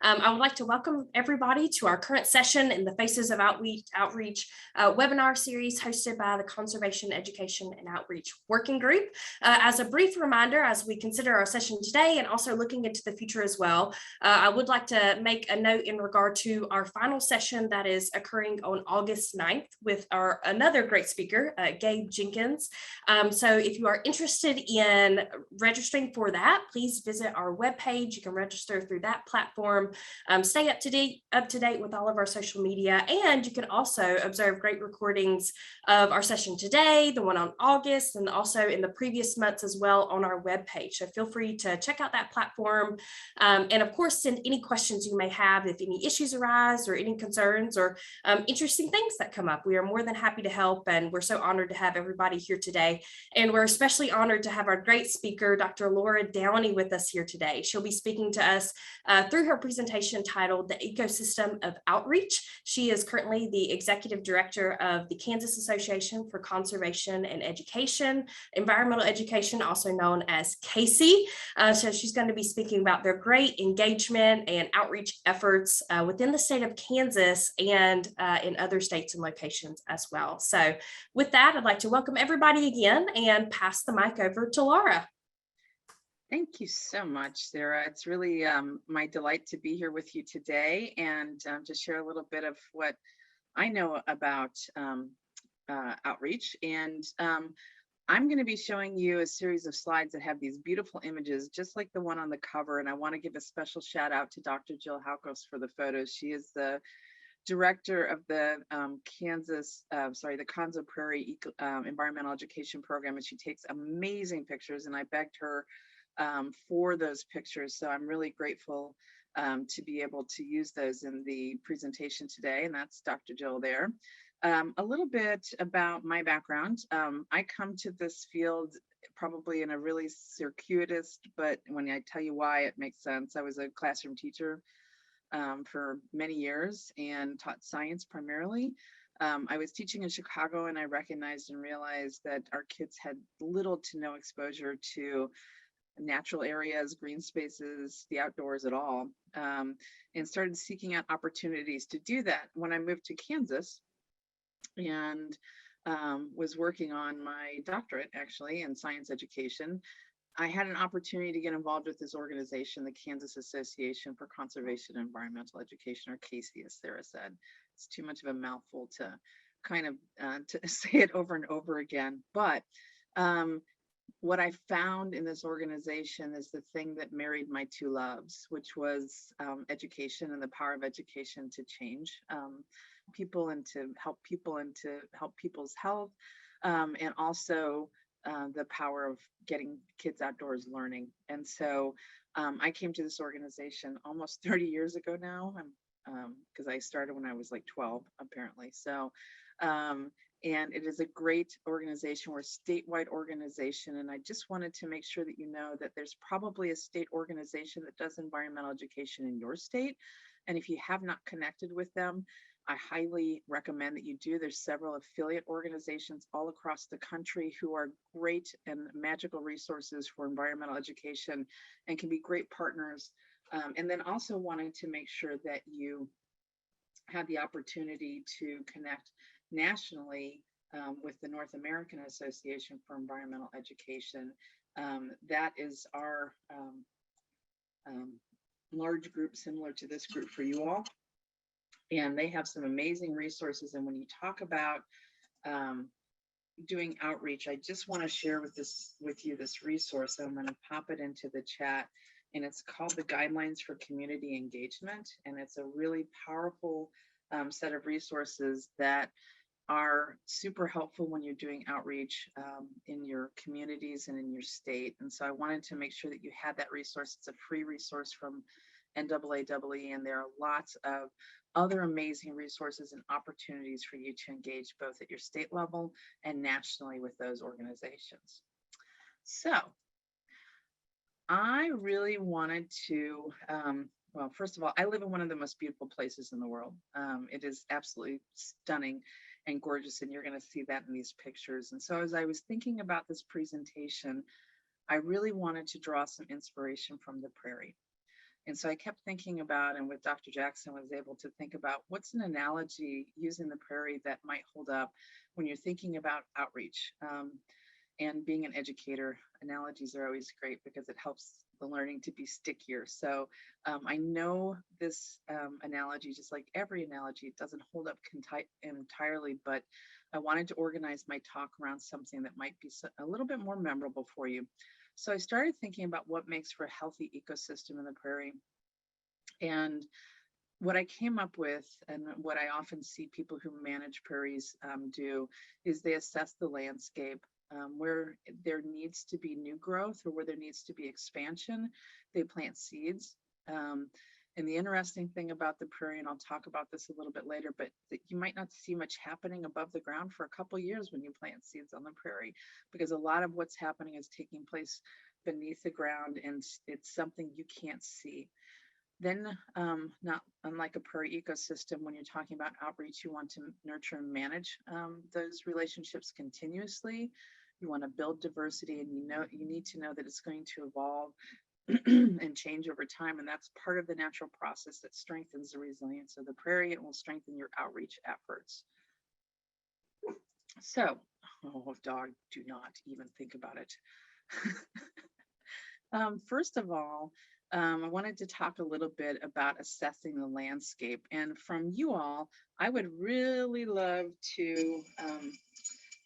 I would like to welcome everybody to our current session in the Faces of Outreach webinar series hosted by the Conservation Education and Outreach Working Group. As a brief reminder, as we consider our session today and also looking into the future as well, I would like to make a note in regard to our final session that is occurring on August 9th with another great speaker, Gabe Jenkins. So if you are interested in registering for that, please visit our webpage. You can register through that platform. Stay up to date with all of our social media, and you can also observe great recordings of our session today, the one on August, and also in the previous months as well on our webpage. So feel free to check out that platform, and of course send any questions you may have if any issues arise or any concerns or interesting things that come up. We are more than happy to help, and we're so honored to have everybody here today. And we're especially honored to have our great speaker, Dr. Laura Downey, with us here today. She'll be speaking to us through her presentation titled The Ecosystem of Outreach. She is currently the Executive Director of the Kansas Association for Conservation and Education, Environmental Education, also known as CASE. So she's going to be speaking about their great engagement and outreach efforts within the state of Kansas and in other states and locations as well. So with that, I'd like to welcome everybody again and pass the mic over to Laura. Thank you so much, Sarah. It's really my delight to be here with you today and to share a little bit of what I know about outreach. And I'm going to be showing you a series of slides that have these beautiful images, just like the one on the cover. And I want to give a special shout out to Dr. Jill Halkos for the photos. She is the director of the the Conzo Prairie Environmental Education Program, and she takes amazing pictures. And I begged her for those pictures, so I'm really grateful to be able to use those in the presentation today. And that's Dr. Jill there. A little bit about my background. I come to this field probably in a really circuitous, but when I tell you why, it makes sense. I was a classroom teacher for many years and taught science primarily. I was teaching in Chicago, and I recognized and realized that our kids had little to no exposure to natural areas, green spaces, the outdoors at all, and started seeking out opportunities to do that. When I moved to Kansas and was working on my doctorate actually in science education, I had an opportunity to get involved with this organization, the Kansas Association for Conservation and Environmental Education, or CASE, as Sarah said. It's too much of a mouthful to kind of to say it over and over again. But what I found in this organization is the thing that married my two loves, which was education and the power of education to change people and to help people and to help people's health, and also the power of getting kids outdoors learning. And so I came to this organization almost 30 years ago now, because I started when I was like 12, apparently. So, and it is a great organization. We're a statewide organization. And I just wanted to make sure that you know that there's probably a state organization that does environmental education in your state. And if you have not connected with them, I highly recommend that you do. There's several affiliate organizations all across the country who are great and magical resources for environmental education and can be great partners. And then also wanting to make sure that you have the opportunity to connect nationally with the North American Association for Environmental Education. That is our large group similar to this group for you all. And they have some amazing resources. And when you talk about doing outreach, I just want to share with you this resource. I'm going to pop it into the chat, and it's called the Guidelines for Community Engagement. And it's a really powerful set of resources that are super helpful when you're doing outreach in your communities and in your state. And so I wanted to make sure that you had that resource. It's a free resource from NAAEE, and there are lots of other amazing resources and opportunities for you to engage both at your state level and nationally with those organizations. So I really wanted to, well, first of all, I live in one of the most beautiful places in the world. It is absolutely stunning and gorgeous, and you're going to see that in these pictures. And so as I was thinking about this presentation, I really wanted to draw some inspiration from the prairie. And so I kept thinking about, and with Dr. Jackson was able to think about, what's an analogy using the prairie that might hold up when you're thinking about outreach. And being an educator, analogies are always great because it helps the learning to be stickier. So I know this analogy, just like every analogy, it doesn't hold up entirely, but I wanted to organize my talk around something that might be a little bit more memorable for you. So I started thinking about what makes for a healthy ecosystem in the prairie. And what I came up with, and what I often see people who manage prairies do, is they assess the landscape. Where there needs to be new growth or where there needs to be expansion, they plant seeds. And the interesting thing about the prairie, and I'll talk about this a little bit later, but you might not see much happening above the ground for a couple years when you plant seeds on the prairie, because a lot of what's happening is taking place beneath the ground, and it's something you can't see. Then, not unlike a prairie ecosystem, when you're talking about outreach, you want to nurture and manage those relationships continuously. You want to build diversity, and you need to know that it's going to evolve and change over time. And that's part of the natural process that strengthens the resilience of the prairie and will strengthen your outreach efforts. So, oh, dog, do not even think about it. First of all, I wanted to talk a little bit about assessing the landscape. And from you all, I would really love to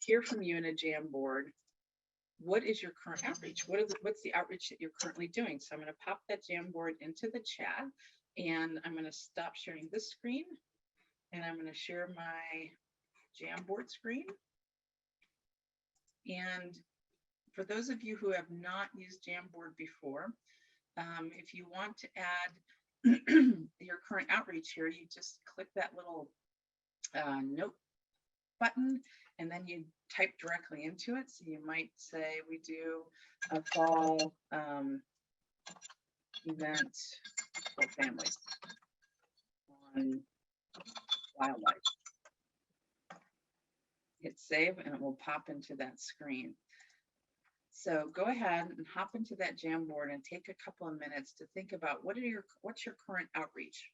hear from you in a Jamboard. What is your current outreach? What's the outreach that you're currently doing? So I'm going to pop that Jamboard into the chat, and I'm going to stop sharing this screen, and I'm going to share my Jamboard screen. And for those of you who have not used Jamboard before, if you want to add your current outreach here, you just click that little note button, and then you type directly into it. So you might say, we do a fall event for families on wildlife. Hit save, and it will pop into that screen. So go ahead and hop into that Jamboard and take a couple of minutes to think about what's your current outreach.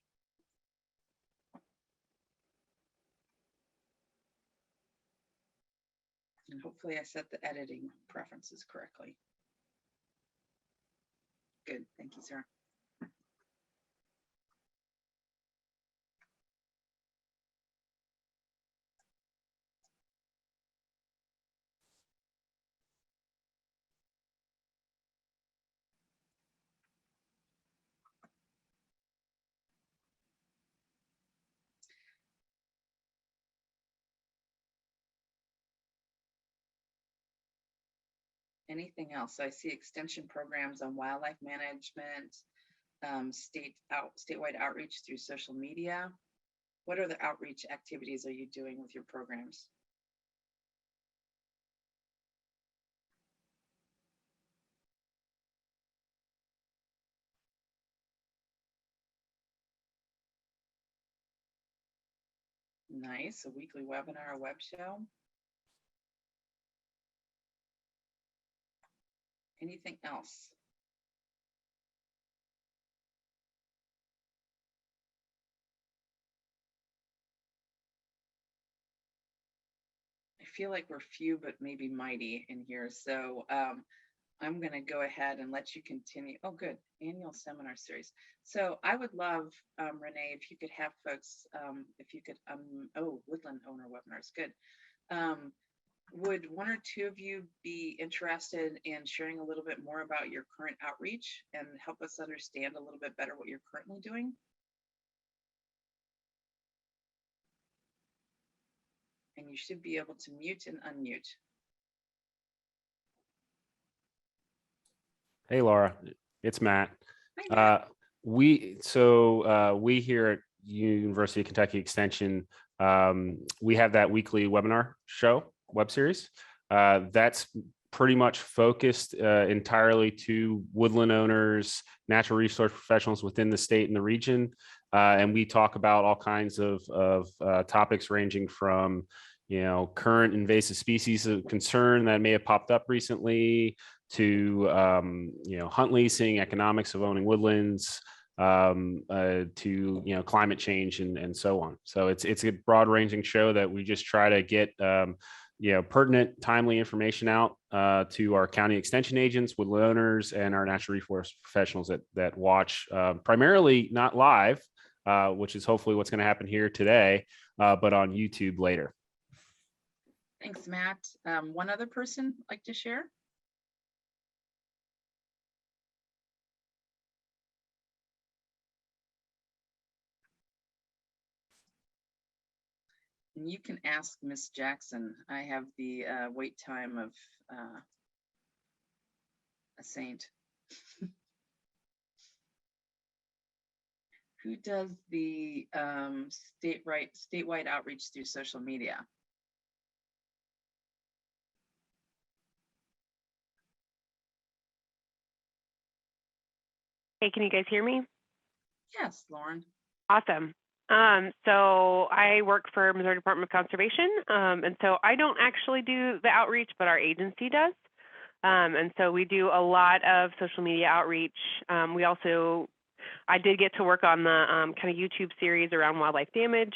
And hopefully I set the editing preferences correctly. Good, thank you, Sarah. Anything else? I see extension programs on wildlife management, statewide outreach through social media. What other outreach activities are you doing with your programs? Nice, a weekly webinar, a web show. Anything else? I feel like we're few, but maybe mighty in here. So I'm going to go ahead and let you continue. Oh, good. Annual seminar series. So I would love, Renee, if you could have folks, if you could, oh, woodland owner webinars. Good. Would one or two of you be interested in sharing a little bit more about your current outreach and help us understand a little bit better what you're currently doing? And you should be able to mute and unmute. Hey, Laura, it's Matt. Hi, Matt. We here at University of Kentucky Extension, we have that weekly webinar show web series that's pretty much focused entirely to woodland owners, natural resource professionals within the state and the region. And we talk about all kinds of topics ranging from, current invasive species of concern that may have popped up recently to, hunt leasing, economics of owning woodlands, to climate change and so on. So it's a broad ranging show that we just try to get pertinent, timely information out to our county extension agents, woodland owners, and our natural resource professionals that watch, primarily not live, which is hopefully what's going to happen here today, but on YouTube later. Thanks, Matt. One other person like to share? And you can ask Miss Jackson. I have the wait time of a saint. Who does the statewide outreach through social media? Hey, can you guys hear me? Yes, Lauren. Awesome. So I work for Missouri Department of Conservation, and so I don't actually do the outreach, but our agency does. And so we do a lot of social media outreach. I did get to work on the kind of YouTube series around wildlife damage.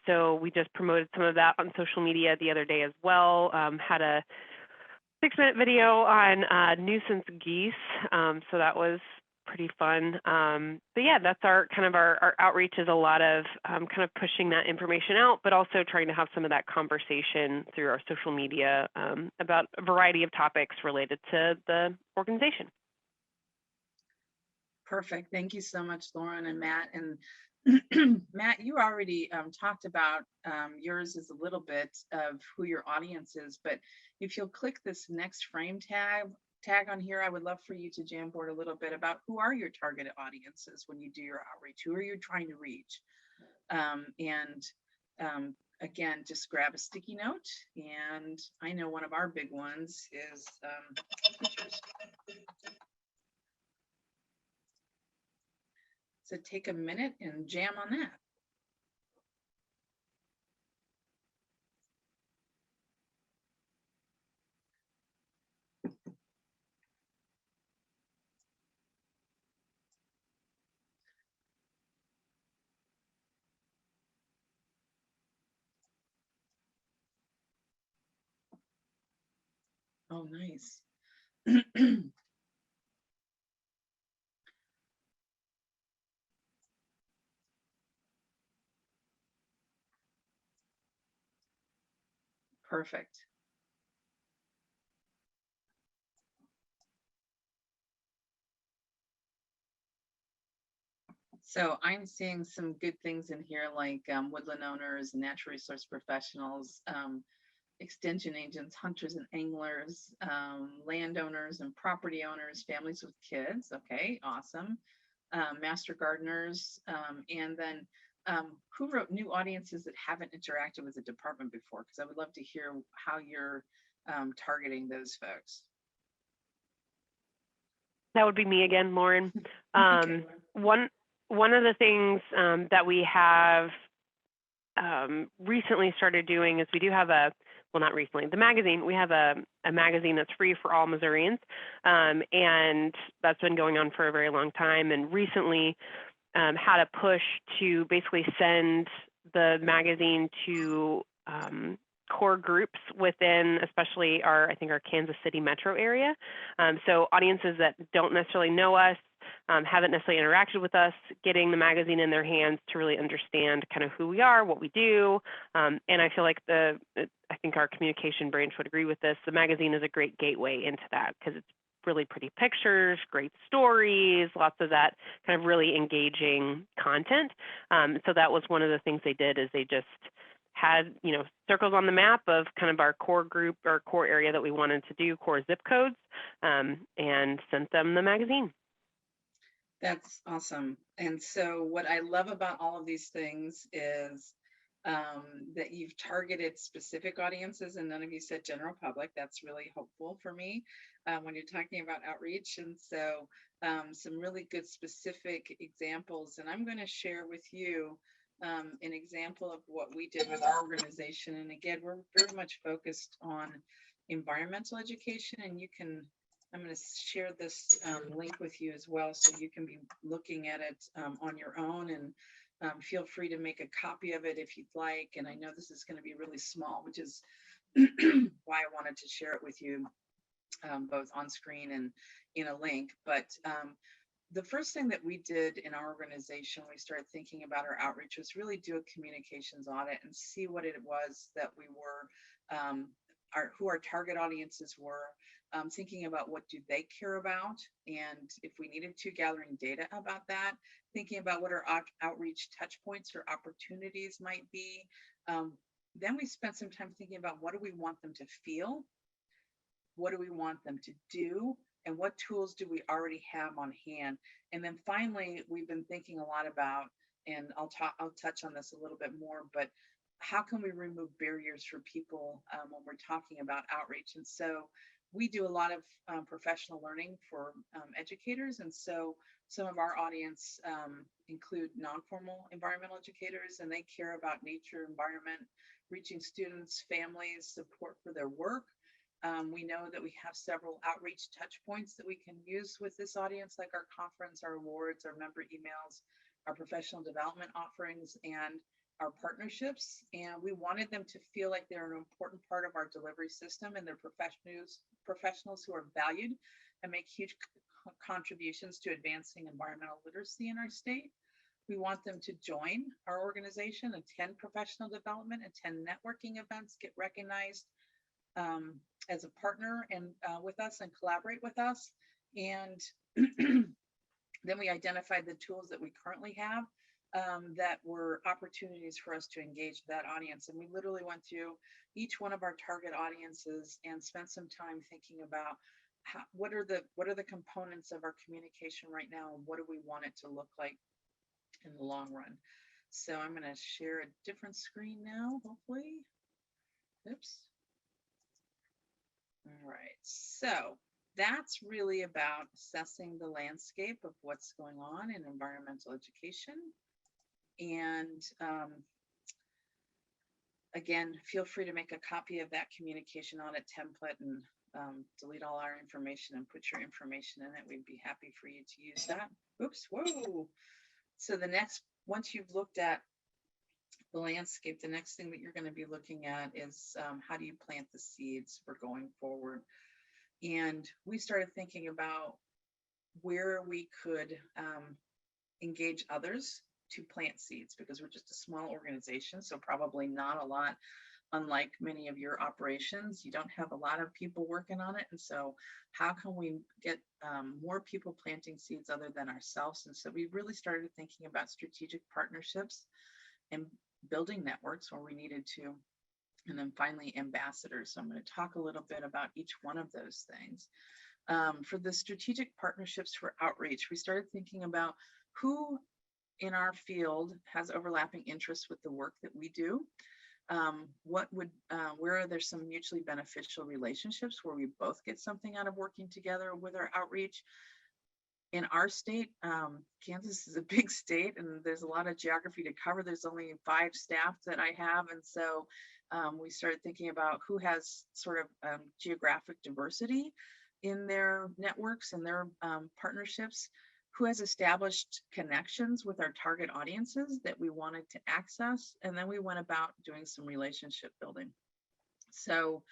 So we just promoted some of that on social media the other day as well. Had a 6-minute video on nuisance geese. So that was pretty fun. But yeah, that's our outreach is a lot of kind of pushing that information out, but also trying to have some of that conversation through our social media about a variety of topics related to the organization. Perfect. Thank you so much, Lauren and Matt. And Matt, you already talked about yours is a little bit of who your audience is, but if you'll click this next frame tag on here, I would love for you to Jamboard a little bit about who are your targeted audiences when you do your outreach, who are you trying to reach? Again, just grab a sticky note, and I know one of our big ones is pictures. So take a minute and jam on that. Oh, nice. Perfect. So I'm seeing some good things in here, like woodland owners, natural resource professionals, extension agents, hunters and anglers, landowners and property owners, families with kids. Okay, awesome. Master gardeners, and then who wrote new audiences that haven't interacted with the department before? Because I would love to hear how you're targeting those folks. That would be me again, Lauren. Okay. One of the things that we have recently started doing is we do have not recently, the magazine, we have a magazine that's free for all Missourians, and that's been going on for a very long time, and recently had a push to basically send the magazine to core groups within, especially I think our Kansas City metro area. So audiences that don't necessarily know us, haven't necessarily interacted with us, getting the magazine in their hands to really understand kind of who we are, what we do. And I feel like I think our communication branch would agree with this. The magazine is a great gateway into that because it's really pretty pictures, great stories, lots of that kind of really engaging content. So that was one of the things they did is they just had, circles on the map of kind of our core group or core area that we wanted to do, core zip codes, and sent them the magazine. That's awesome. And so what I love about all of these things is that you've targeted specific audiences, and none of you said general public. That's really hopeful for me when you're talking about outreach. And so some really good specific examples. And I'm going to share with you an example of what we did with our organization. And again, we're very much focused on environmental education, and you can I'm going to share this link with you as well, so you can be looking at it on your own, and feel free to make a copy of it if you'd like. And I know this is going to be really small, which is why I wanted to share it with you, both on screen and in a link. But the first thing that we did in our organization, we started thinking about our outreach, was really do a communications audit and see what it was that we were, who our target audiences were, thinking about what do they care about, and if we needed to, gathering data about that, thinking about what our outreach touch points or opportunities might be. Then we spent some time thinking about what do we want them to feel, what do we want them to do, and what tools do we already have on hand. And then finally, we've been thinking a lot about, and I'll touch on this a little bit more, but how can we remove barriers for people when we're talking about outreach? And so we do a lot of professional learning for educators. And so some of our audience include non-formal environmental educators, and they care about nature, environment, reaching students, families, support for their work. We know that we have several outreach touch points that we can use with this audience, like our conference, our awards, our member emails, our professional development offerings, and our partnerships. And we wanted them to feel like they're an important part of our delivery system, and they're professionals who are valued and make huge contributions to advancing environmental literacy in our state. We want them to join our organization, attend professional development, attend networking events, get recognized as a partner and with us, and collaborate with us. And then we identified the tools that we currently have that were opportunities for us to engage that audience. And we literally went through each one of our target audiences and spent some time thinking about what are the components of our communication right now, and what do we want it to look like in the long run. So I'm going to share a different screen now, hopefully. Oops. All right, so that's really about assessing the landscape of what's going on in environmental education. And again, feel free to make a copy of that communication audit template and delete all our information and put your information in it. We'd be happy for you to use that. Oops, whoa. So the next, once you've looked at the landscape, the next thing that you're going to be looking at is how do you plant the seeds for going forward? And we started thinking about where we could engage others to plant seeds, because we're just a small organization, so probably not a lot, unlike many of your operations. You don't have a lot of people working on it, and so how can we get more people planting seeds other than ourselves? And so we really started thinking about strategic partnerships and building networks where we needed to, and then finally ambassadors. So I'm going to talk a little bit about each one of those things. For the strategic partnerships for outreach, we started thinking about who in our field has overlapping interests with the work that we do. Where are there some mutually beneficial relationships where we both get something out of working together with our outreach? In our state, Kansas is a big state, and there's a lot of geography to cover. There's only 5 staff that I have, and so we started thinking about who has sort of geographic diversity in their networks and their partnerships, who has established connections with our target audiences that we wanted to access, and then we went about doing some relationship building. So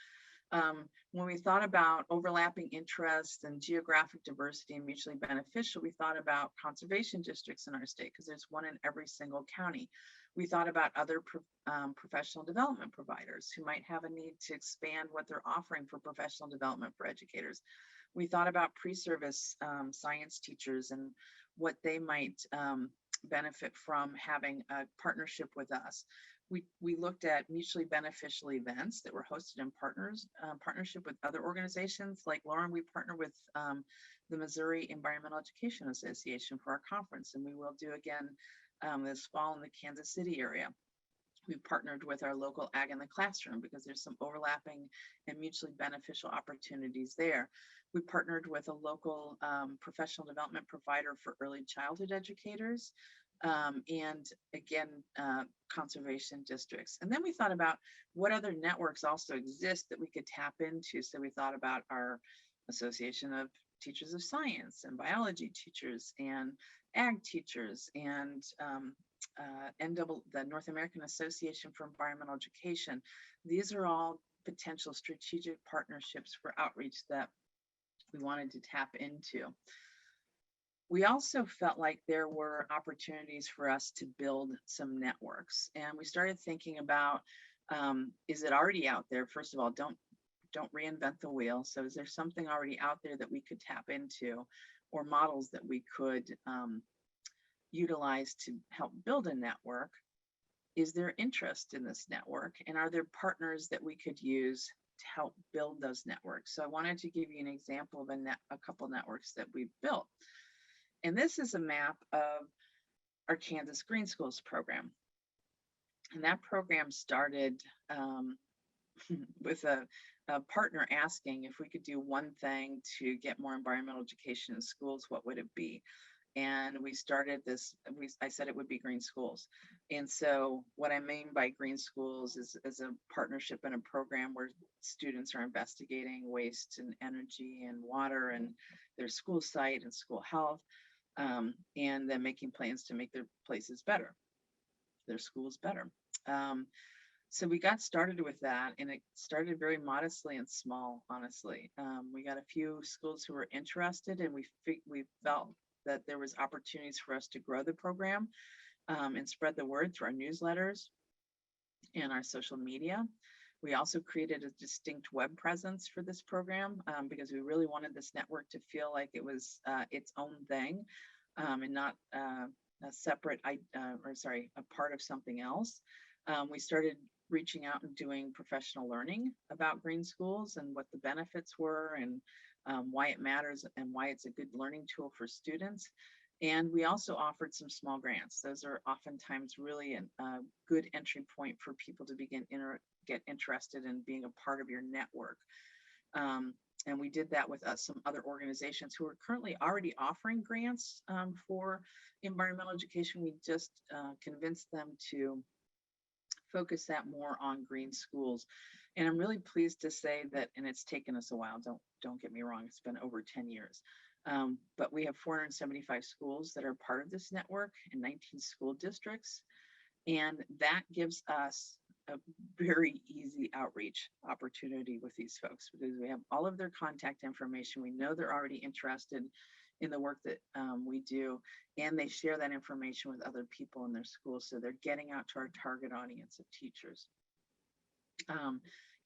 when we thought about overlapping interests and geographic diversity and mutually beneficial, we thought about conservation districts in our state, because there's one in every single county. We thought about other professional development providers who might have a need to expand what they're offering for professional development for educators. We thought about pre-service science teachers and what they might benefit from having a partnership with us. We looked at mutually beneficial events that were hosted in partnership with other organizations. Like Lauren, we partner with the Missouri Environmental Education Association for our conference, and we will do again this fall in the Kansas City area. We partnered with our local Ag in the Classroom because there's some overlapping and mutually beneficial opportunities there. We partnered with a local professional development provider for early childhood educators, and again, conservation districts. And then we thought about what other networks also exist that we could tap into. So we thought about our Association of Teachers of Science and Biology Teachers and Ag Teachers and the North American Association for Environmental Education. These are all potential strategic partnerships for outreach that we wanted to tap into. We also felt like there were opportunities for us to build some networks, and we started thinking about, is it already out there? First of all, don't reinvent the wheel. So is there something already out there that we could tap into, or models that we could utilize to help build a network? Is there interest in this network, and are there partners that we could use to help build those networks? So I wanted to give you an example of a couple networks that we've built. And this is a map of our Kansas Green Schools program. And that program started with a partner asking if we could do one thing to get more environmental education in schools, what would it be? And we started this, I said it would be Green Schools. And so what I mean by Green Schools is a partnership and a program where students are investigating waste and energy and water and their school site and school health, and then making plans to make their places better, their schools better. So we got started with that, and it started very modestly and small, honestly. We got a few schools who were interested, and we felt that there was opportunities for us to grow the program and spread the word through our newsletters and our social media. We also created a distinct web presence for this program because we really wanted this network to feel like it was its own thing and not a separate, a part of something else. We started reaching out and doing professional learning about Green Schools and what the benefits were and why it matters and why it's a good learning tool for students. And we also offered some small grants. Those are oftentimes really a good entry point for people to get interested in being a part of your network. And we did that with some other organizations who are currently already offering grants for environmental education. We just convinced them to focus that more on Green Schools. And I'm really pleased to say that, and it's taken us a while, don't get me wrong, it's been over 10 years. But we have 475 schools that are part of this network in 19 school districts. And that gives us a very easy outreach opportunity with these folks because we have all of their contact information. We know they're already interested in the work that we do, and they share that information with other people in their schools. So they're getting out to our target audience of teachers.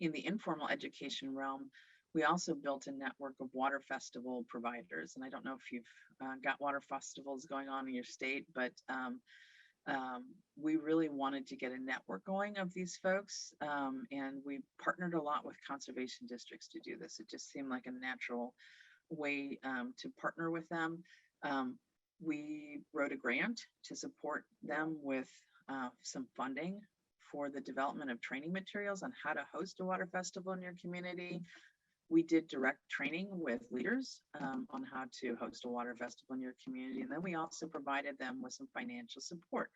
In the informal education realm, we also built a network of water festival providers. And I don't know if you've got water festivals going on in your state, but we really wanted to get a network going of these folks. And we partnered a lot with conservation districts to do this. It just seemed like a natural way to partner with them. We wrote a grant to support them with some funding for the development of training materials on how to host a water festival in your community. We did direct training with leaders on how to host a water festival in your community. And then we also provided them with some financial support.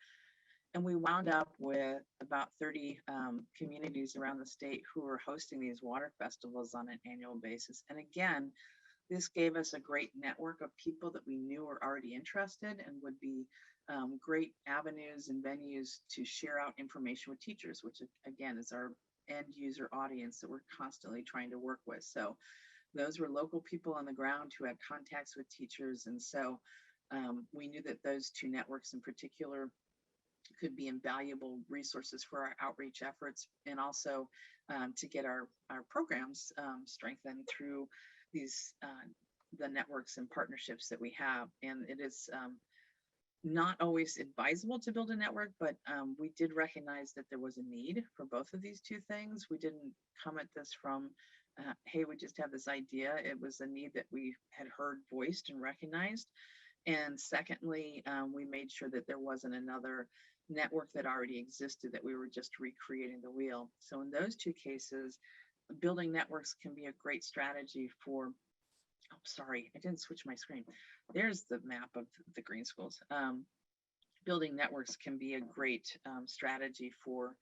And we wound up with about 30 communities around the state who were hosting these water festivals on an annual basis. And again, this gave us a great network of people that we knew were already interested and would be great avenues and venues to share out information with teachers, which again is our end user audience that we're constantly trying to work with. So those were local people on the ground who had contacts with teachers. And so we knew that those two networks in particular could be invaluable resources for our outreach efforts and also to get our programs strengthened through these the networks and partnerships that we have. And it is not always advisable to build a network, but we did recognize that there was a need for both of these two things. We didn't come at this from, hey, we just have this idea. It was a need that we had heard voiced and recognized. And secondly, we made sure that there wasn't another network that already existed, that we were just recreating the wheel. So in those two cases, building networks can be a great strategy for, oh, sorry, I didn't switch my screen. There's the map of the Green Schools. Building networks can be a great strategy for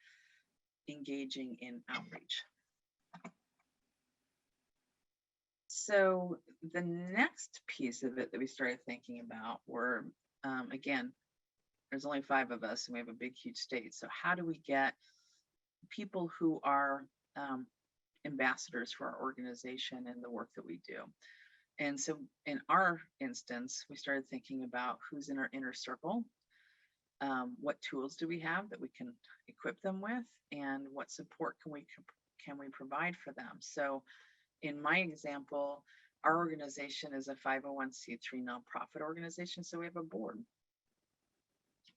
engaging in outreach. So the next piece of it that we started thinking about were, again, there's only 5 of us and we have a big, huge state. So how do we get people who are ambassadors for our organization and the work that we do? And so in our instance, we started thinking about who's in our inner circle, what tools do we have that we can equip them with, and what support can we provide for them. So in my example, our organization is a 501c3 nonprofit organization, so we have a board.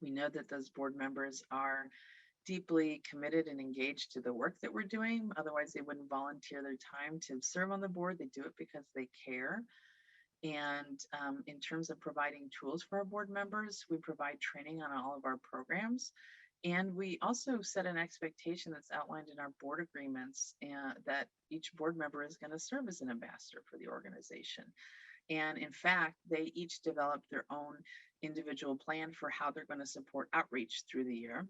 We know that those board members are deeply committed and engaged to the work that we're doing. Otherwise, they wouldn't volunteer their time to serve on the board. They do it because they care. And in terms of providing tools for our board members, we provide training on all of our programs. And we also set an expectation that's outlined in our board agreements that each board member is going to serve as an ambassador for the organization. And in fact, they each developed their own individual plan for how they're going to support outreach through the year.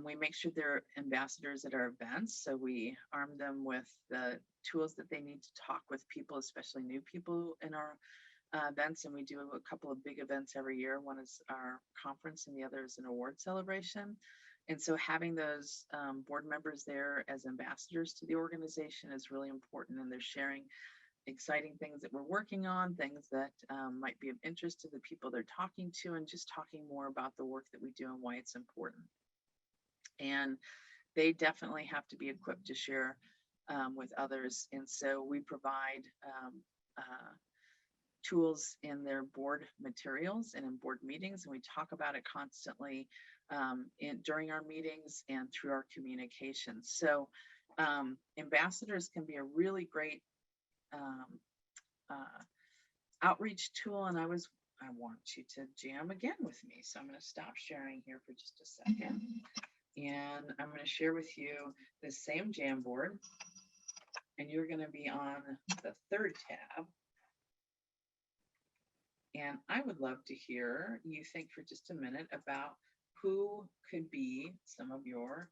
We make sure they're ambassadors at our events. So we arm them with the tools that they need to talk with people, especially new people in our events. And we do a couple of big events every year. One is our conference and the other is an award celebration. And so having those board members there as ambassadors to the organization is really important. And they're sharing exciting things that we're working on, things that might be of interest to the people they're talking to, and just talking more about the work that we do and why it's important. And they definitely have to be equipped to share with others. And so we provide tools in their board materials and in board meetings, and we talk about it constantly during our meetings and through our communications. So ambassadors can be a really great outreach tool. And I want you to jam again with me. So I'm going to stop sharing here for just a second. And I'm going to share with you the same Jamboard, and you're going to be on the 3rd tab. And I would love to hear you think for just a minute about who could be some of your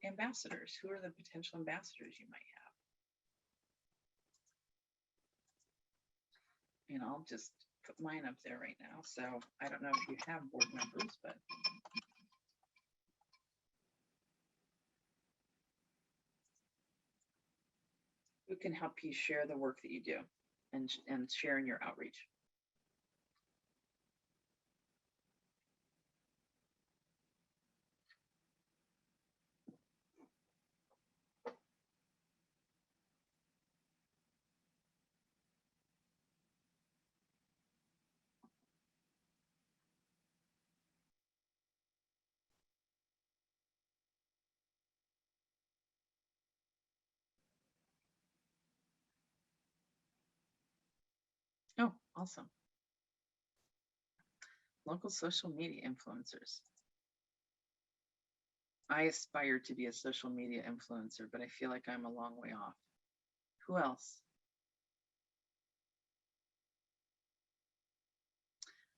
ambassadors. Who are the potential ambassadors you might have? And I'll just put mine up there right now. So I don't know if you have board members, but who can help you share the work that you do and share in your outreach? Oh, awesome. Local social media influencers. I aspire to be a social media influencer, but I feel like I'm a long way off. Who else?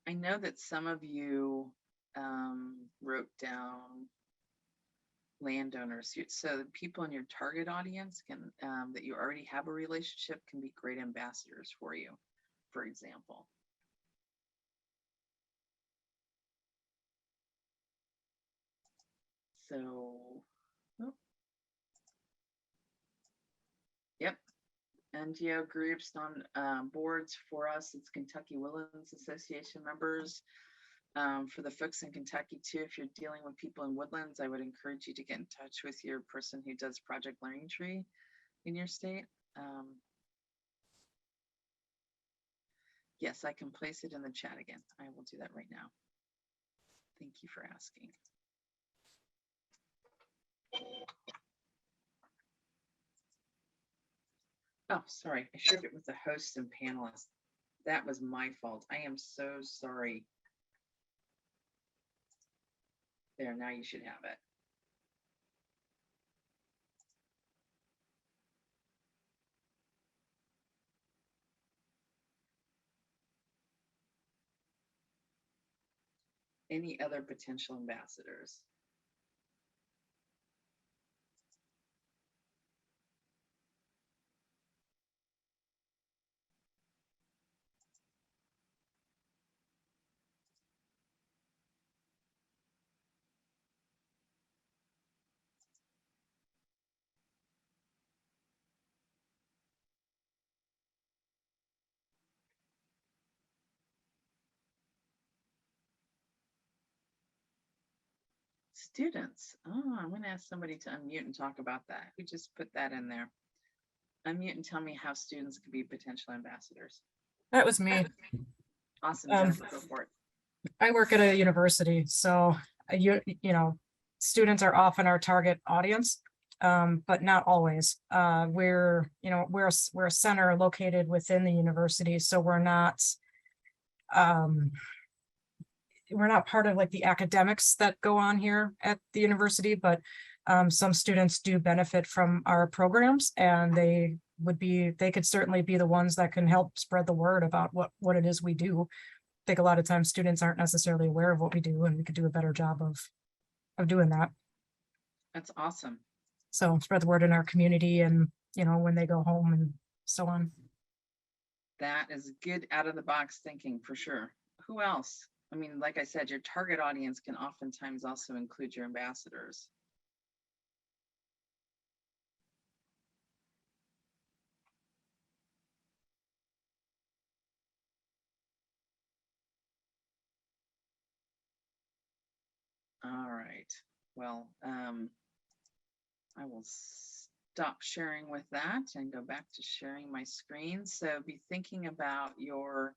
I know that some of you wrote down landowners. So the people in your target audience can that you already have a relationship can be great ambassadors for you, for example. So, oh. Yep. NGO groups, boards for us, it's Kentucky Woodlands Association members. For the folks in Kentucky too, if you're dealing with people in Woodlands, I would encourage you to get in touch with your person who does Project Learning Tree in your state. Yes, I can place it in the chat again. I will do that right now. Thank you for asking. Oh, sorry, I shared it with the hosts and panelists. That was my fault. I am so sorry. There, now you should have it. Any other potential ambassadors? students. Oh, I'm going to ask somebody to unmute and talk about that. Who just put that in there? Unmute and tell me how students could be potential ambassadors. That was me. Awesome, Um, Jennifer, go for it. I work at a university, so students are often our target audience, but not always. We're a center located within the university, so we're not part of like the academics that go on here at the university, but some students do benefit from our programs, and they could certainly be the ones that can help spread the word about what it is we do. I think a lot of times students aren't necessarily aware of what we do, and we could do a better job of doing that. That's awesome. So spread the word in our community, and when they go home and so on. That is good out of the box thinking for sure. Who else? I mean, like I said, your target audience can oftentimes also include your ambassadors. All right. Well, I will stop sharing with that and go back to sharing my screen. So be thinking about your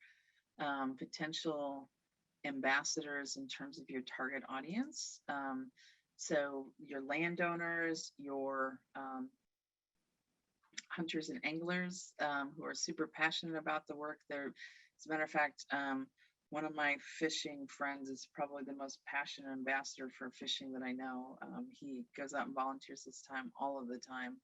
potential ambassadors in terms of your target audience. So your landowners, your hunters and anglers who are super passionate about the work. As a matter of fact, one of my fishing friends is probably the most passionate ambassador for fishing that I know. He goes out and volunteers his time all of the time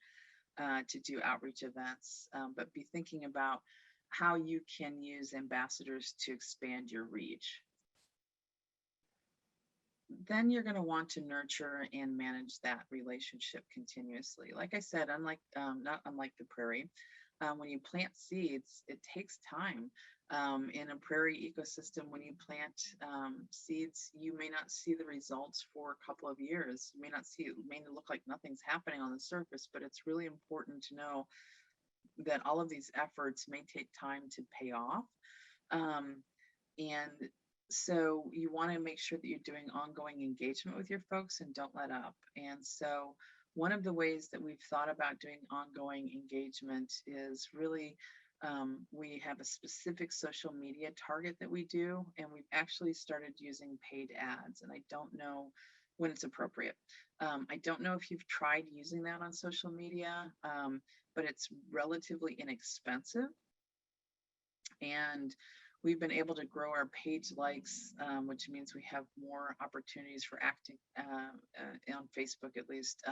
to do outreach events, but be thinking about how you can use ambassadors to expand your reach. Then you're going to want to nurture and manage that relationship continuously. Like I said, not unlike the prairie, when you plant seeds, it takes time. In a prairie ecosystem, when you plant seeds, you may not see the results for a couple of years. You may not see it, may look like nothing's happening on the surface, but it's really important to know that all of these efforts may take time to pay off. And so you want to make sure that you're doing ongoing engagement with your folks and don't let up. And so one of the ways that we've thought about doing ongoing engagement is really we have a specific social media target that we do, and we've actually started using paid ads, and I don't know when it's appropriate. I don't know if you've tried using that on social media, but it's relatively inexpensive. And we've been able to grow our page likes, which means we have more opportunities for acting on Facebook, at least,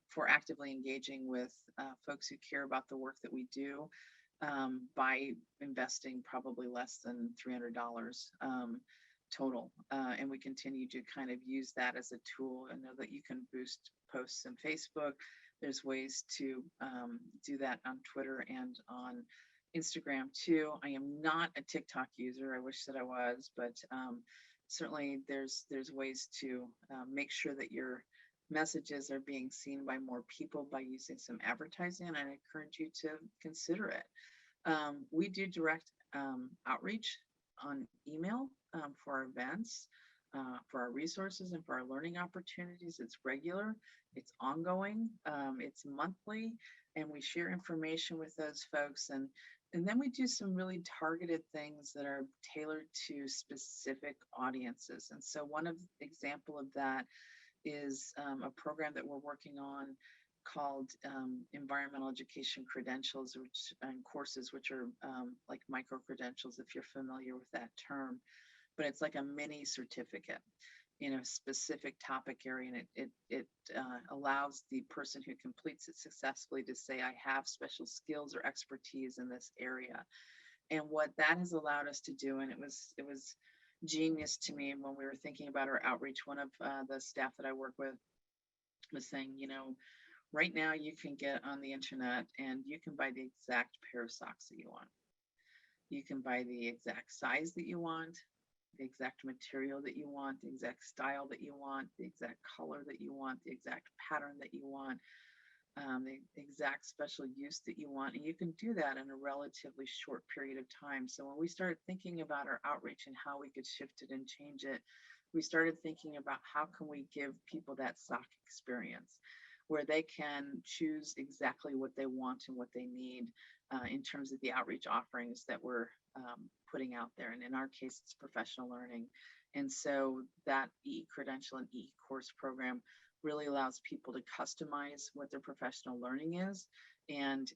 for actively engaging with folks who care about the work that we do by investing probably less than $300 total. And we continue to kind of use that as a tool. I know that you can boost posts in Facebook. There's ways to do that on Twitter and on Instagram too. I am not a TikTok user. I wish that I was, but certainly there's ways to make sure that your messages are being seen by more people by using some advertising, and I encourage you to consider it. We do direct outreach on email for our events, for our resources, and for our learning opportunities. It's regular, it's ongoing, it's monthly, and we share information with those folks. And then we do some really targeted things that are tailored to specific audiences. And so one example of that is a program that we're working on called environmental education credentials, and courses, which are like micro credentials, if you're familiar with that term. But it's like a mini certificate in a specific topic area, and it allows the person who completes it successfully to say, I have special skills or expertise in this area. And what that has allowed us to do, and it was genius to me when we were thinking about our outreach. One of the staff that I work with was saying, right now you can get on the internet and you can buy the exact pair of socks that you want. You can buy the exact size that you want, the exact material that you want, the exact style that you want, the exact color that you want, the exact pattern that you want, the exact special use that you want. And you can do that in a relatively short period of time. So when we started thinking about our outreach and how we could shift it and change it, we started thinking about how can we give people that SOC experience where they can choose exactly what they want and what they need in terms of the outreach offerings that we're putting out there. And in our case, it's professional learning. And so that e-credential and e-course program really allows people to customize what their professional learning is. And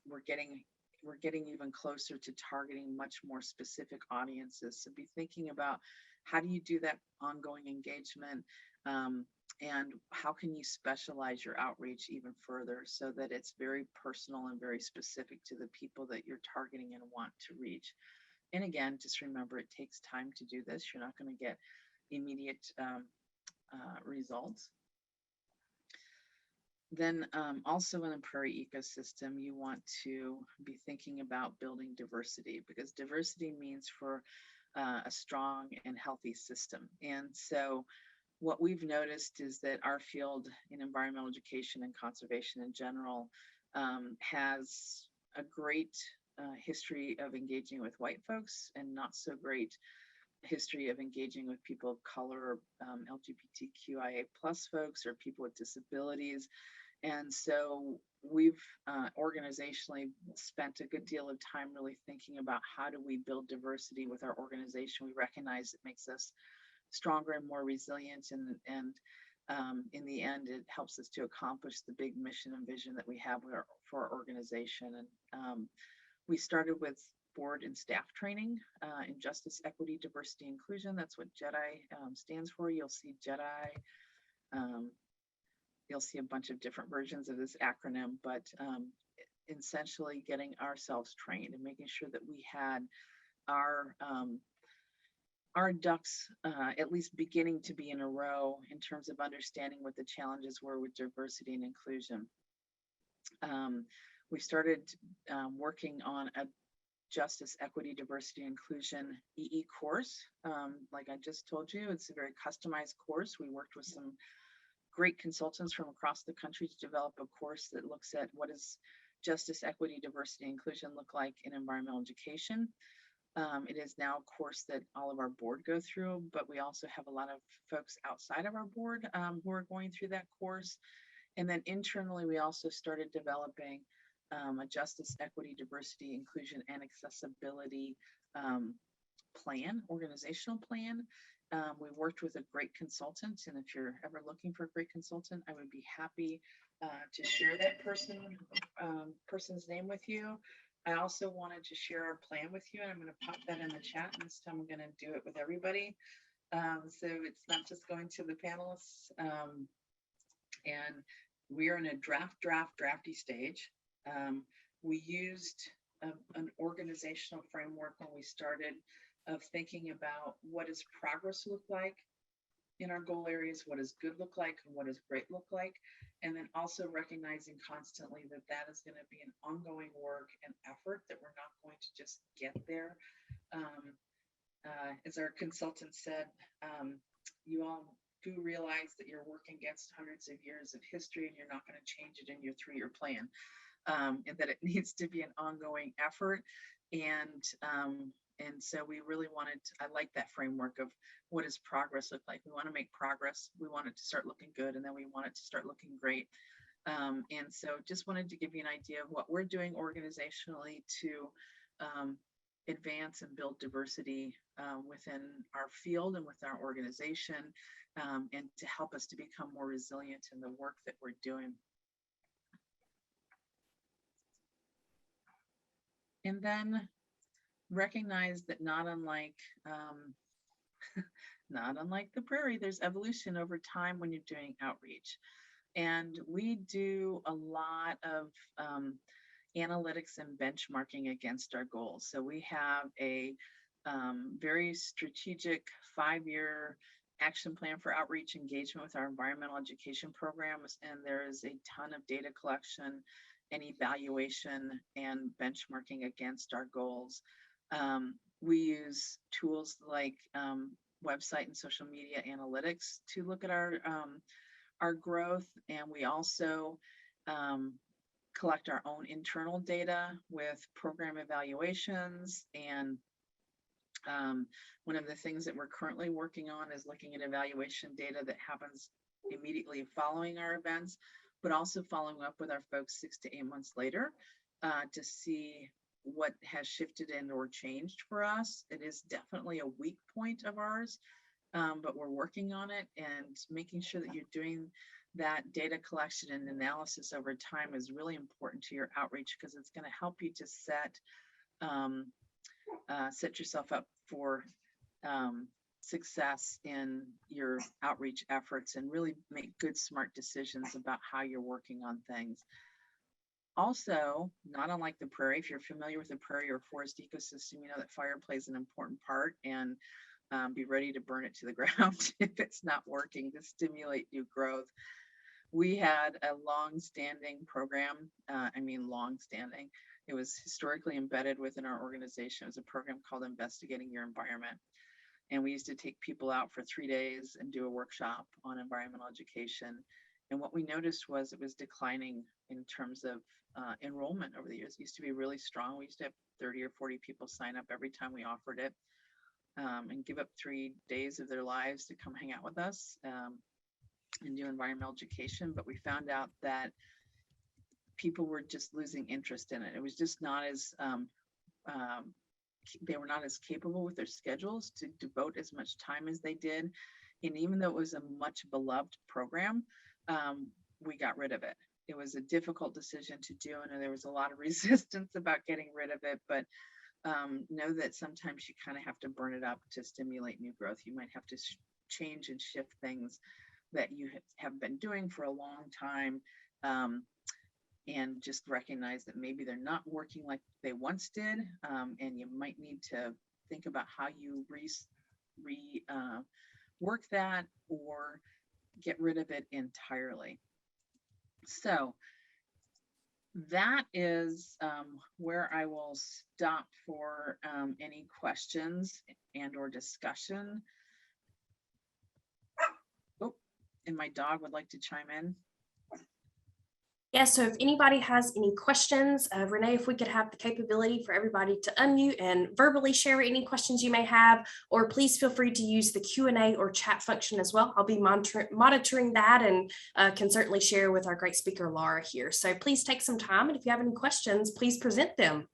we're getting even closer to targeting much more specific audiences. So be thinking about how do you do that ongoing engagement, and how can you specialize your outreach even further so that it's very personal and very specific to the people that you're targeting and want to reach. And again, just remember, it takes time to do this. You're not going to get immediate results. Then also in a Prairie ecosystem, you want to be thinking about building diversity, because diversity means for a strong and healthy system. And so what we've noticed is that our field in environmental education and conservation in general has a great history of engaging with white folks and not so great history of engaging with people of color, LGBTQIA plus folks, or people with disabilities. And so we've organizationally spent a good deal of time really thinking about how do we build diversity with our organization. We recognize it makes us stronger and more resilient, and in the end, it helps us to accomplish the big mission and vision that we have for our organization. And we started with board and staff training in justice, equity, diversity, inclusion. That's what JEDI stands for. You'll see JEDI. You'll see a bunch of different versions of this acronym, but essentially getting ourselves trained and making sure that we had our ducks at least beginning to be in a row in terms of understanding what the challenges were with diversity and inclusion. We started working on a justice, equity, diversity, inclusion EE course. Like I just told you, it's a very customized course. We worked with some great consultants from across the country to develop a course that looks at what does justice, equity, diversity, inclusion look like in environmental education. It is now a course that all of our board go through, but we also have a lot of folks outside of our board who are going through that course. And then internally, we also started developing a justice, equity, diversity, inclusion, and accessibility plan, organizational plan. We worked with a great consultant, and if you're ever looking for a great consultant, I would be happy to share that person's name with you. I also wanted to share our plan with you, and I'm going to pop that in the chat, and this time I'm going to do it with everybody. So it's not just going to the panelists. And we are in a drafty stage. We used an organizational framework when we started of thinking about what does progress look like in our goal areas, what does good look like, and what does great look like, and then also recognizing constantly that that is going to be an ongoing work and effort, that we're not going to just get there. As our consultant said, you all do realize that you're working against hundreds of years of history, and you're not going to change it in your 3-year plan, and that it needs to be an ongoing effort. And so we really I like that framework of what does progress look like. We want to make progress. We want it to start looking good, and then we want it to start looking great. And so just wanted to give you an idea of what we're doing organizationally to advance and build diversity within our field and within our organization, and to help us to become more resilient in the work that we're doing. And then recognize that not unlike the Prairie, there's evolution over time when you're doing outreach. And we do a lot of analytics and benchmarking against our goals. So we have a very strategic 5-year action plan for outreach engagement with our environmental education programs. And there is a ton of data collection and evaluation and benchmarking against our goals. We use tools like website and social media analytics to look at our growth, and we also collect our own internal data with program evaluations and One of the things that we're currently working on is looking at evaluation data that happens immediately following our events, but also following up with our folks 6 to 8 months later to see what has shifted and or changed for us. It is definitely a weak point of ours, but we're working on it, and making sure that you're doing that data collection and analysis over time is really important to your outreach, because it's going to help you to set yourself up for success in your outreach efforts, and really make good, smart decisions about how you're working on things. Also, not unlike the prairie, if you're familiar with the prairie or forest ecosystem, you know that fire plays an important part, and be ready to burn it to the ground if it's not working, to stimulate new growth. We had a long-standing program, long-standing. It was historically embedded within our organization. It was a program called Investigating Your Environment. And we used to take people out for 3 days and do a workshop on environmental education. And what we noticed was it was declining in terms of enrollment over the years. It used to be really strong. We used to have 30 or 40 people sign up every time we offered it, and give up 3 days of their lives to come hang out with us and do environmental education. But we found out that people were just losing interest in it. It was just not as they were not as capable with their schedules to devote as much time as they did. And even though it was a much beloved program, we got rid of it. It was a difficult decision to do, and there was a lot of resistance about getting rid of it. But know that sometimes you kind of have to burn it up to stimulate new growth. You might have to change and shift things that you have been doing for a long time, and just recognize that maybe they're not working like they once did, and you might need to think about how you work that or get rid of it entirely. So that is where I will stop for any questions and or discussion. Oh, and my dog would like to chime in. Yeah, so if anybody has any questions, Renee, if we could have the capability for everybody to unmute and verbally share any questions you may have, or please feel free to use the Q&A or chat function as well. I'll be monitoring that, and can certainly share with our great speaker, Laura, here. So please take some time, and if you have any questions, please present them.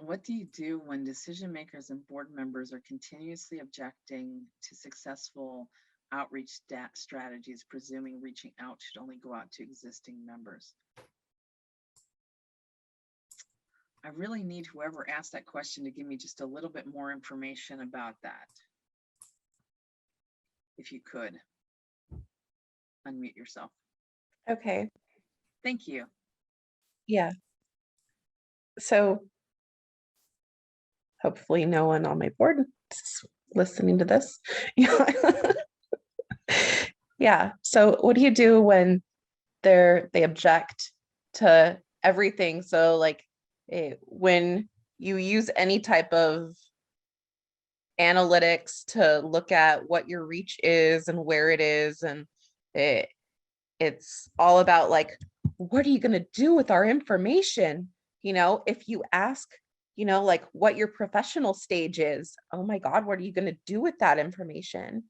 What do you do when decision makers and board members are continuously objecting to successful outreach strategies, presuming reaching out should only go out to existing members? I really need whoever asked that question to give me just a little bit more information about that. If you could unmute yourself. Okay. Thank you. Yeah. So hopefully no one on my board is listening to this. Yeah. So what do you do when they object to everything? So like when you use any type of analytics to look at what your reach is and where it is, and it's all about like, what are you going to do with our information? If you ask, like what your professional stage is, oh my God, what are you going to do with that information?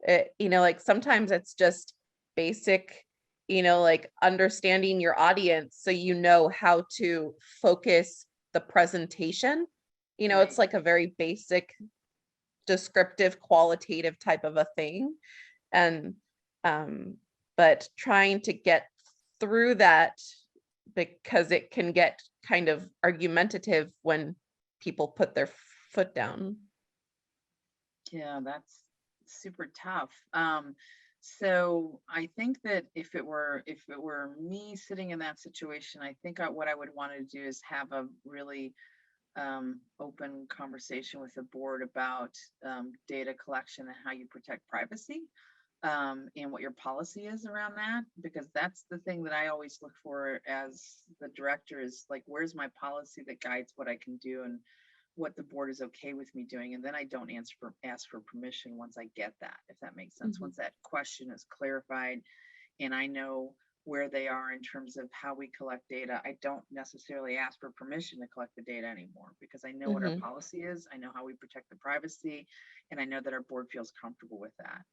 Like sometimes it's just basic, like understanding your audience so you know how to focus the presentation. It's like a very basic, descriptive, qualitative type of a thing. And but trying to get through that, because it can get kind of argumentative when people put their foot down. Yeah, that's super tough. So I think that if it were me sitting in that situation, I think what I would want to do is have a really open conversation with the board about data collection and how you protect privacy, and what your policy is around that, because that's the thing that I always look for as the director, is like, where's my policy that guides what I can do and what the board is okay with me doing. And then I don't ask for permission once I get that, if that makes sense. Mhm. Once that question is clarified and I know where they are in terms of how we collect data, I don't necessarily ask for permission to collect the data anymore, because I know what our Mhm. policy is, I know how we protect the privacy, and I know that our board feels comfortable with that.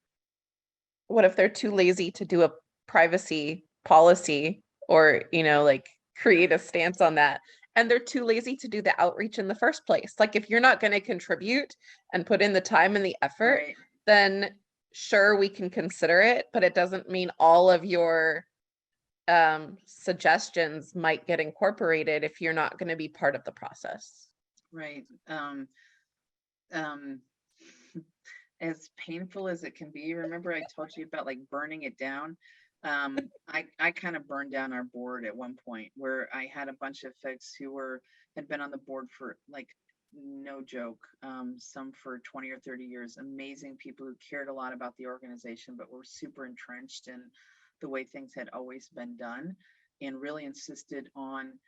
What if they're too lazy to do a privacy policy, or, like create a stance on that? And they're too lazy to do the outreach in the first place. Like, if you're not going to contribute and put in the time and the effort, Right. then sure, we can consider it, but it doesn't mean all of your suggestions might get incorporated if you're not going to be part of the process. Right. As painful as it can be, remember I told you about like burning it down? I kind of burned down our board at one point, where I had a bunch of folks who had been on the board for, like, no joke, some for 20 or 30 years, amazing people who cared a lot about the organization, but were super entrenched in the way things had always been done, and really insisted on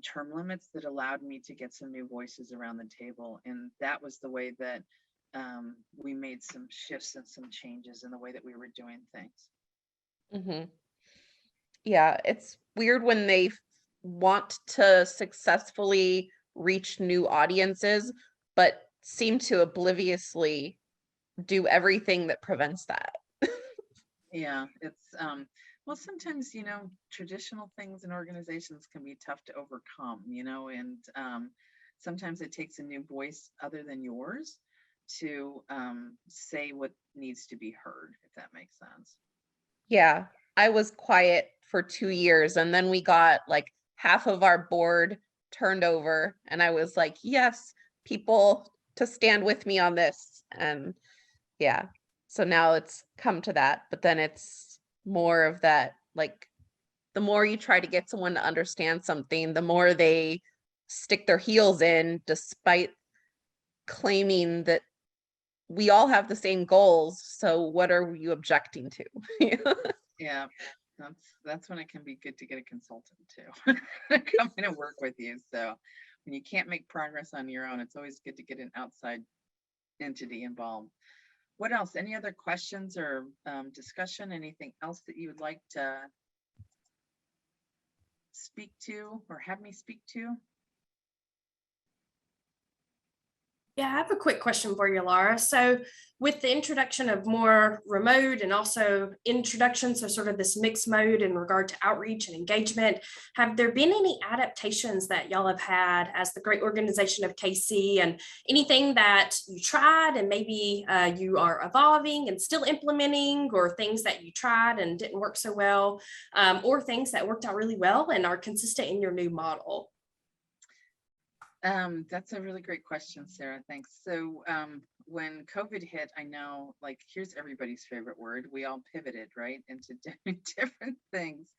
term limits that allowed me to get some new voices around the table. And that was the way that we made some shifts and some changes in the way that we were doing things. Mhm. Yeah, it's weird when they want to successfully reach new audiences, but seem to obliviously do everything that prevents that. Yeah, it's well, sometimes, traditional things in organizations can be tough to overcome, and sometimes it takes a new voice other than yours to say what needs to be heard, if that makes sense. Yeah, I was quiet for 2 years, and then we got like half of our board turned over, and I was like, yes, people to stand with me on this. And yeah, so now it's come to that, but then it's more of that, like, the more you try to get someone to understand something, the more they stick their heels in, despite claiming that we all have the same goals. So what are you objecting to? Yeah, that's when it can be good to get a consultant too, to come in and work with you. So when you can't make progress on your own, it's always good to get an outside entity involved. What else? Any other questions or discussion? Anything else that you would like to speak to or have me speak to? Yeah, I have a quick question for you, Laura. So with the introduction of more remote and also introduction, so sort of this mixed mode in regard to outreach and engagement, have there been any adaptations that y'all have had as the great organization of KC, and anything that you tried and maybe you are evolving and still implementing, or things that you tried and didn't work so well, or things that worked out really well and are consistent in your new model? That's a really great question, Sarah. Thanks. So when COVID hit, I know, like, here's everybody's favorite word. We all pivoted, right, into doing different things.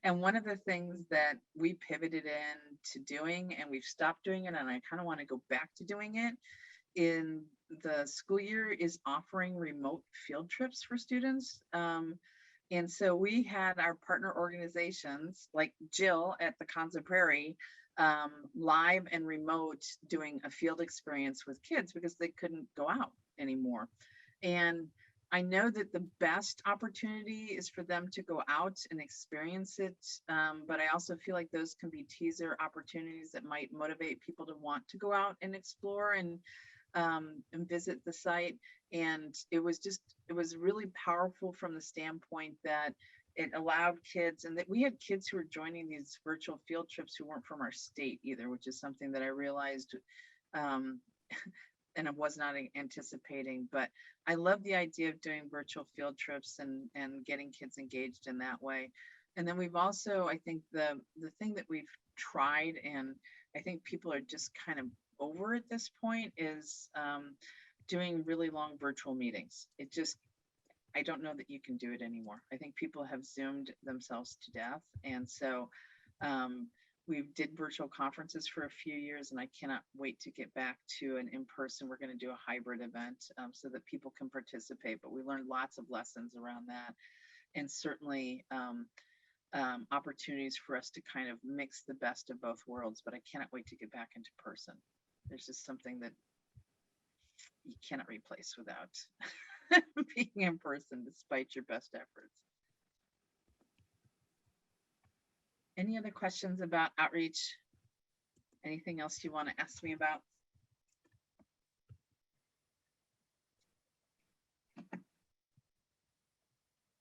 And one of the things that we pivoted into doing, and we've stopped doing it, and I kind of want to go back to doing it in the school year, is offering remote field trips for students. And so we had our partner organizations like Jill at the Conza Prairie, live and remote, doing a field experience with kids because they couldn't go out anymore. And I know that the best opportunity is for them to go out and experience it. But I also feel like those can be teaser opportunities that might motivate people to want to go out and explore and visit the site. And it was really powerful from the standpoint that it allowed kids, and that we had kids who were joining these virtual field trips who weren't from our state either, which is something that I realized and I was not anticipating. But I love the idea of doing virtual field trips and getting kids engaged in that way. And then we've also, I think the thing that we've tried, and I think people are just kind of over at this point, is doing really long virtual meetings. I don't know that you can do it anymore. I think people have Zoomed themselves to death. And so we did virtual conferences for a few years, and I cannot wait to get back to an in-person. We're going to do a hybrid event so that people can participate, but we learned lots of lessons around that. And certainly opportunities for us to kind of mix the best of both worlds, but I cannot wait to get back into person. there's just something that you cannot replace without being in person, despite your best efforts. Any other questions about outreach? Anything else you want to ask me about?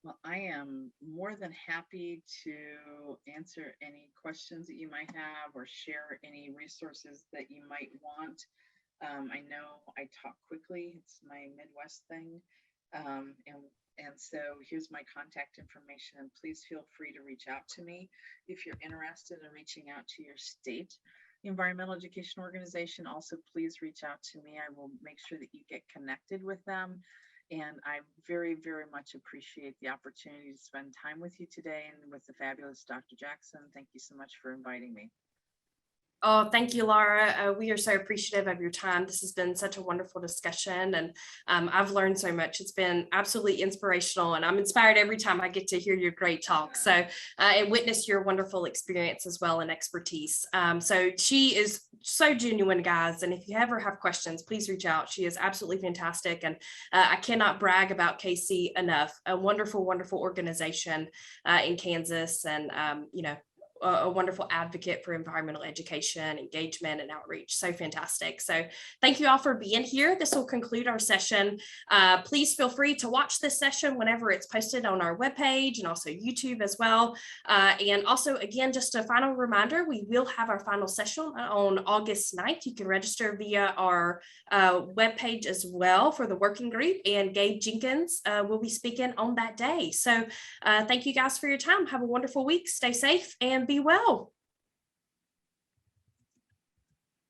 Well, I am more than happy to answer any questions that you might have or share any resources that you might want. I know I talk quickly, it's my Midwest thing. And so here's my contact information, and please feel free to reach out to me if you're interested in reaching out to your state environmental education organization. Also, please reach out to me. I will make sure that you get connected with them. And I very, very much appreciate the opportunity to spend time with you today and with the fabulous Dr. Jackson. Thank you so much for inviting me. Oh, thank you, Laura. We are so appreciative of your time. This has been such a wonderful discussion, and I've learned so much. It's been absolutely inspirational, and I'm inspired every time I get to hear your great talk. So, and witness your wonderful experience as well and expertise. So she is so genuine, guys. And if you ever have questions, please reach out. She is absolutely fantastic, and I cannot brag about KC enough. A wonderful, wonderful organization in Kansas, and you know, a wonderful advocate for environmental education, engagement, and outreach. So fantastic. So thank you all for being here. This will conclude our session. Please feel free to watch this session whenever it's posted on our webpage and also YouTube as well. And also, again, just a final reminder, we will have our final session on August 9th. You can register via our webpage as well for the working group, and Gabe Jenkins will be speaking on that day. So thank you guys for your time. Have a wonderful week. Stay safe and be well.